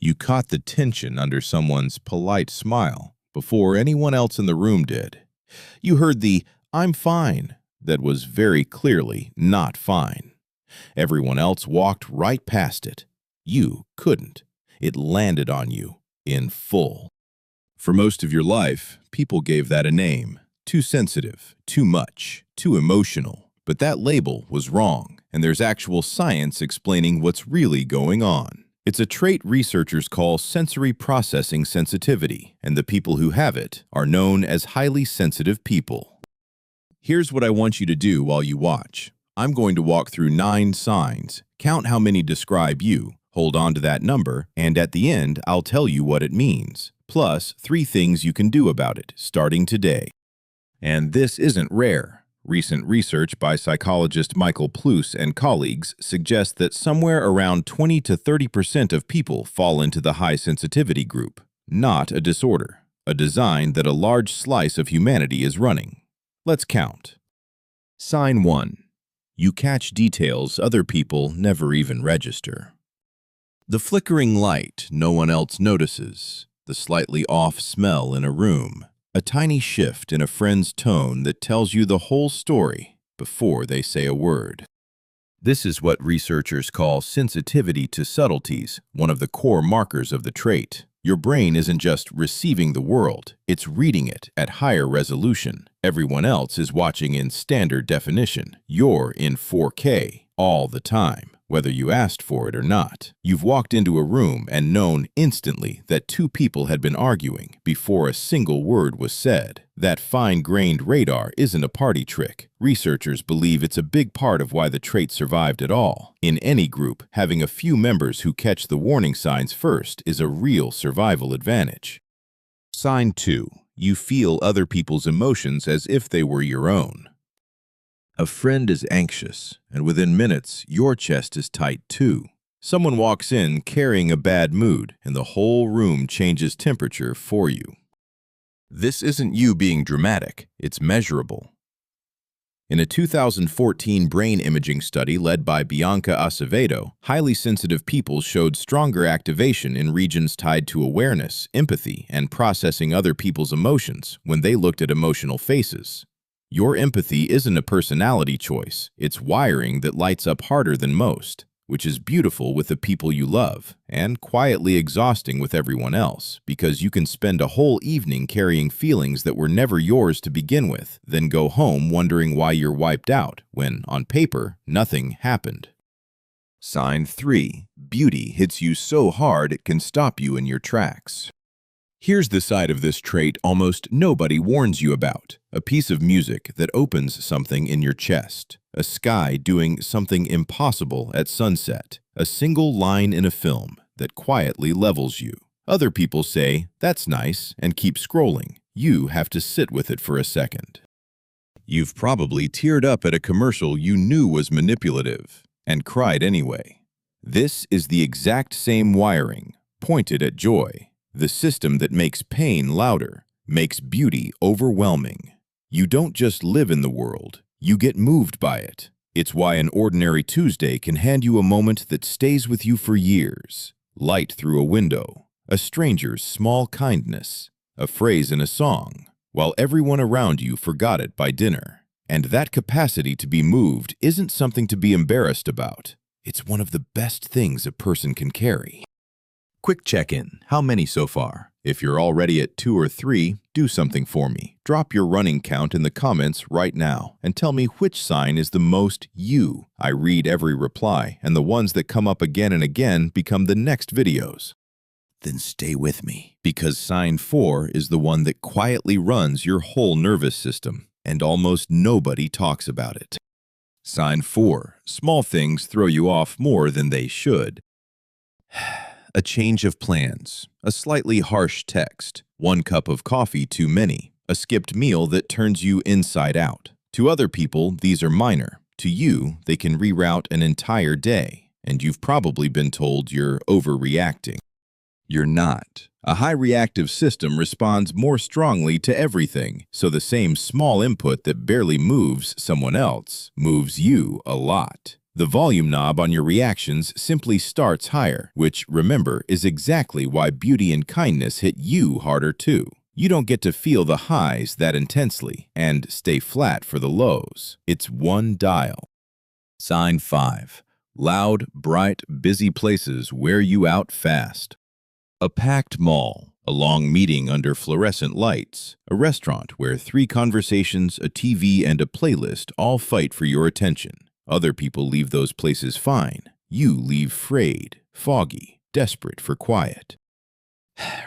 You caught the tension under someone's polite smile before anyone else in the room did. You heard the "I'm fine" that was very clearly not fine. Everyone else walked right past it. You couldn't. It landed on you in full. For most of your life, people gave that a name. Too sensitive, too much, too emotional. But that label was wrong, and there's actual science explaining what's really going on. It's a trait researchers call sensory processing sensitivity, and the people who have it are known as highly sensitive people. Here's what I want you to do while you watch. I'm going to walk through 9 signs, count how many describe you, hold on to that number, and at the end, I'll tell you what it means, plus 3 things you can do about it, starting today. And this isn't rare. Recent research by psychologist Michael Pluess and colleagues suggests that somewhere around 20 to 30% of people fall into the high sensitivity group. Not a disorder, a design that a large slice of humanity is running. Let's count. Sign 1. You catch details other people never even register. The flickering light no one else notices, the slightly off smell in a room, a tiny shift in a friend's tone that tells you the whole story before they say a word. This is what researchers call sensitivity to subtleties, one of the core markers of the trait. Your brain isn't just receiving the world, it's reading it at higher resolution. Everyone else is watching in standard definition. You're in 4K all the time, whether you asked for it or not. You've walked into a room and known instantly that 2 people had been arguing before a single word was said. That fine-grained radar isn't a party trick. Researchers believe it's a big part of why the trait survived at all. In any group, having a few members who catch the warning signs first is a real survival advantage. Sign 2. You feel other people's emotions as if they were your own. A friend is anxious, and within minutes, your chest is tight too. Someone walks in carrying a bad mood, and the whole room changes temperature for you. This isn't you being dramatic, it's measurable. In a 2014 brain imaging study led by Bianca Acevedo, highly sensitive people showed stronger activation in regions tied to awareness, empathy, and processing other people's emotions when they looked at emotional faces. Your empathy isn't a personality choice, it's wiring that lights up harder than most, which is beautiful with the people you love, and quietly exhausting with everyone else, because you can spend a whole evening carrying feelings that were never yours to begin with, then go home wondering why you're wiped out, when, on paper, nothing happened. Sign 3. Beauty hits you so hard it can stop you in your tracks. Here's the side of this trait almost nobody warns you about. A piece of music that opens something in your chest. A sky doing something impossible at sunset. A single line in a film that quietly levels you. Other people say, "That's nice," and keep scrolling. You have to sit with it for a second. You've probably teared up at a commercial you knew was manipulative and cried anyway. This is the exact same wiring, pointed at joy. The system that makes pain louder, makes beauty overwhelming. You don't just live in the world, you get moved by it. It's why an ordinary Tuesday can hand you a moment that stays with you for years. Light through a window, a stranger's small kindness, a phrase in a song, while everyone around you forgot it by dinner. And that capacity to be moved isn't something to be embarrassed about. It's one of the best things a person can carry. Quick check-in. How many so far? If you're already at 2 or 3, do something for me. Drop your running count in the comments right now and tell me which sign is the most you. I read every reply, and the ones that come up again and again become the next videos. Then stay with me, because sign 4 is the one that quietly runs your whole nervous system, and almost nobody talks about it. Sign 4. Small things throw you off more than they should. A change of plans, a slightly harsh text, 1 cup of coffee too many, a skipped meal that turns you inside out. To other people, these are minor. To you, they can reroute an entire day, and you've probably been told you're overreacting. You're not. A high reactive system responds more strongly to everything, so the same small input that barely moves someone else moves you a lot. The volume knob on your reactions simply starts higher, which, remember, is exactly why beauty and kindness hit you harder too. You don't get to feel the highs that intensely and stay flat for the lows. It's one dial. Sign 5. Loud, bright, busy places wear you out fast. A packed mall, a long meeting under fluorescent lights, a restaurant where 3 conversations, a TV, and a playlist all fight for your attention. Other people leave those places fine. You leave frayed, foggy, desperate for quiet.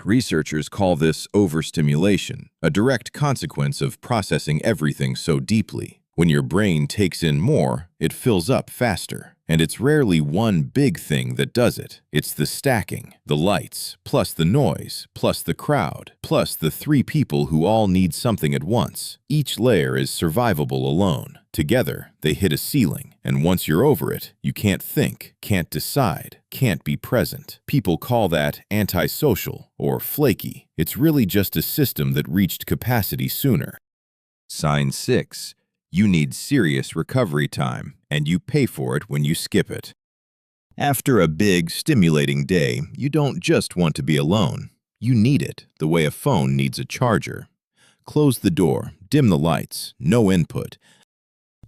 Researchers call this overstimulation, a direct consequence of processing everything so deeply. When your brain takes in more, it fills up faster. And it's rarely one big thing that does it. It's the stacking, the lights, plus the noise, plus the crowd, plus the 3 people who all need something at once. Each layer is survivable alone. Together, they hit a ceiling, and once you're over it, you can't think, can't decide, can't be present. People call that antisocial or flaky. It's really just a system that reached capacity sooner. Sign 6. You need serious recovery time, and you pay for it when you skip it. After a big, stimulating day, you don't just want to be alone. You need it, the way a phone needs a charger. Close the door, dim the lights, no input.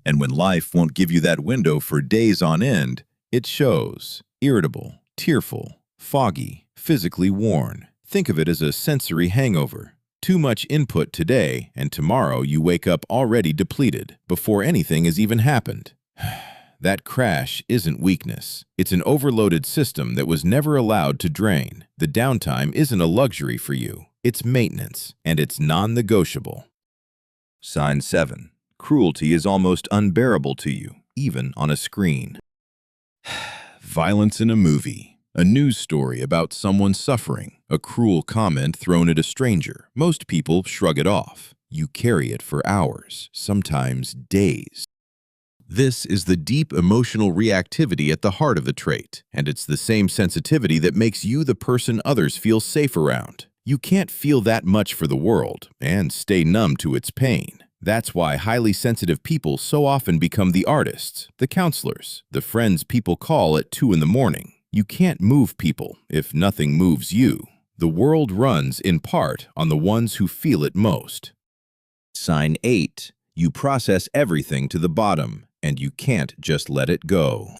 And when life won't give you that window for days on end, it shows. Irritable, tearful, foggy, physically worn. Think of it as a sensory hangover. Too much input today, and tomorrow you wake up already depleted, before anything has even happened. That crash isn't weakness. It's an overloaded system that was never allowed to drain. The downtime isn't a luxury for you. It's maintenance, and it's non-negotiable. Sign 7. Cruelty is almost unbearable to you, even on a screen. Violence in a movie. A news story about someone suffering, a cruel comment thrown at a stranger. Most people shrug it off. You carry it for hours, sometimes days. This is the deep emotional reactivity at the heart of the trait, and it's the same sensitivity that makes you the person others feel safe around. You can't feel that much for the world and stay numb to its pain. That's why highly sensitive people so often become the artists, the counselors, the friends people call at 2 in the morning. You can't move people if nothing moves you. The world runs, in part, on the ones who feel it most. Sign 8. You process everything to the bottom, and you can't just let it go.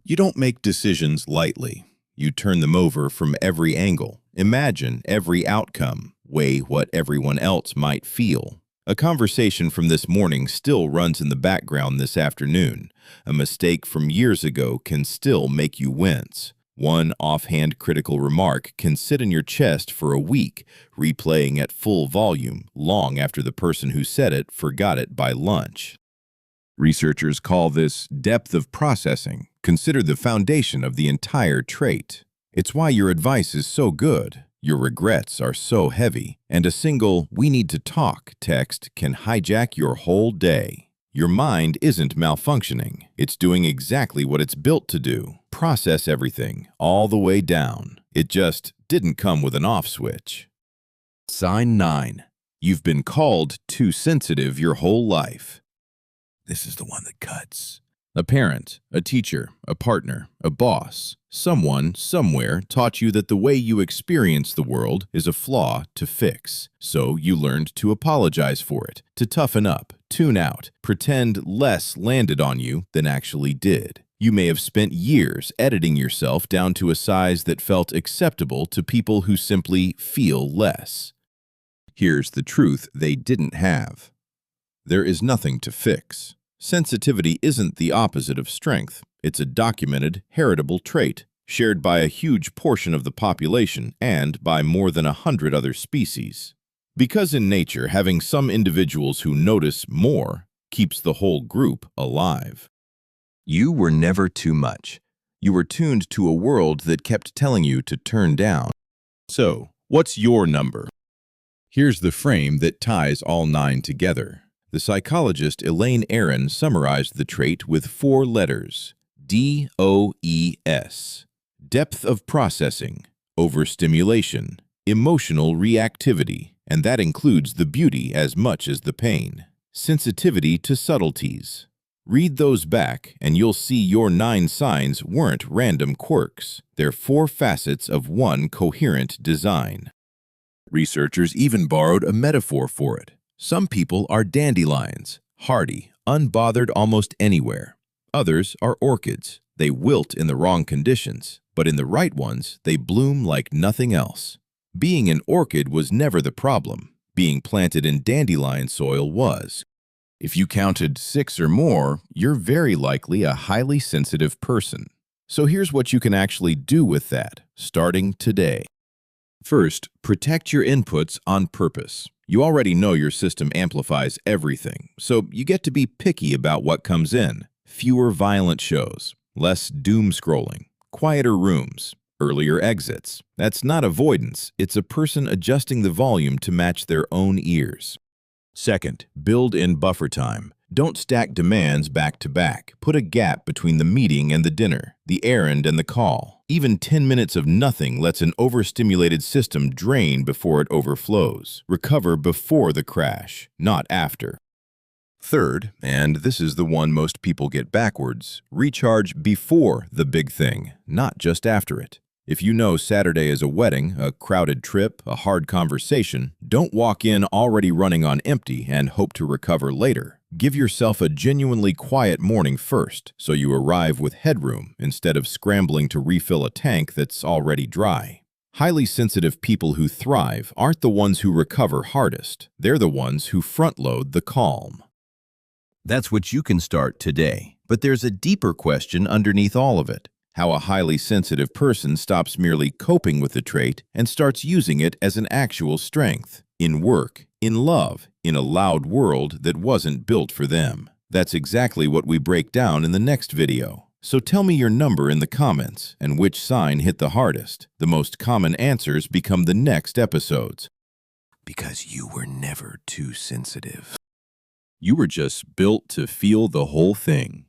You don't make decisions lightly. You turn them over from every angle. Imagine every outcome. Weigh what everyone else might feel. A conversation from this morning still runs in the background this afternoon. A mistake from years ago can still make you wince. One offhand critical remark can sit in your chest for a week, replaying at full volume long after the person who said it forgot it by lunch. Researchers call this depth of processing, considered the foundation of the entire trait. It's why your advice is so good. Your regrets are so heavy, and a single "we need to talk" text can hijack your whole day. Your mind isn't malfunctioning. It's doing exactly what it's built to do. Process everything, all the way down. It just didn't come with an off switch. Sign 9. You've been called too sensitive your whole life. This is the one that cuts. A parent, a teacher, a partner, a boss, someone, somewhere taught you that the way you experience the world is a flaw to fix. So you learned to apologize for it, to toughen up, tune out, pretend less landed on you than actually did. You may have spent years editing yourself down to a size that felt acceptable to people who simply feel less. Here's the truth they didn't have. There is nothing to fix. Sensitivity isn't the opposite of strength. It's a documented, heritable trait, shared by a huge portion of the population and by more than 100 other species. Because in nature, having some individuals who notice more keeps the whole group alive. You were never too much. You were tuned to a world that kept telling you to turn down. So, what's your number? Here's the frame that ties all 9 together. The psychologist Elaine Aron summarized the trait with 4 letters: DOES. Depth of processing, overstimulation, emotional reactivity, and that includes the beauty as much as the pain. Sensitivity to subtleties. Read those back, and you'll see your 9 signs weren't random quirks. They're 4 facets of one coherent design. Researchers even borrowed a metaphor for it. Some people are dandelions, hardy, unbothered almost anywhere. Others are orchids. They wilt in the wrong conditions, but in the right ones, they bloom like nothing else. Being an orchid was never the problem. Being planted in dandelion soil was. If you counted 6 or more, you're very likely a highly sensitive person. So here's what you can actually do with that, starting today. First, protect your inputs on purpose. You already know your system amplifies everything, so you get to be picky about what comes in. Fewer violent shows, less doom scrolling, quieter rooms, earlier exits. That's not avoidance, it's a person adjusting the volume to match their own ears. Second, build in buffer time. Don't stack demands back to back. Put a gap between the meeting and the dinner, the errand and the call. Even 10 minutes of nothing lets an overstimulated system drain before it overflows. Recover before the crash, not after. Third, and this is the one most people get backwards, recharge before the big thing, not just after it. If you know Saturday is a wedding, a crowded trip, a hard conversation, don't walk in already running on empty and hope to recover later. Give yourself a genuinely quiet morning first, so you arrive with headroom instead of scrambling to refill a tank that's already dry. Highly sensitive people who thrive aren't the ones who recover hardest. They're the ones who front-load the calm. That's what you can start today. But there's a deeper question underneath all of it. How a highly sensitive person stops merely coping with the trait and starts using it as an actual strength. In work, in love, in a loud world that wasn't built for them. That's exactly what we break down in the next video. So tell me your number in the comments and which sign hit the hardest. The most common answers become the next episodes. Because you were never too sensitive. You were just built to feel the whole thing.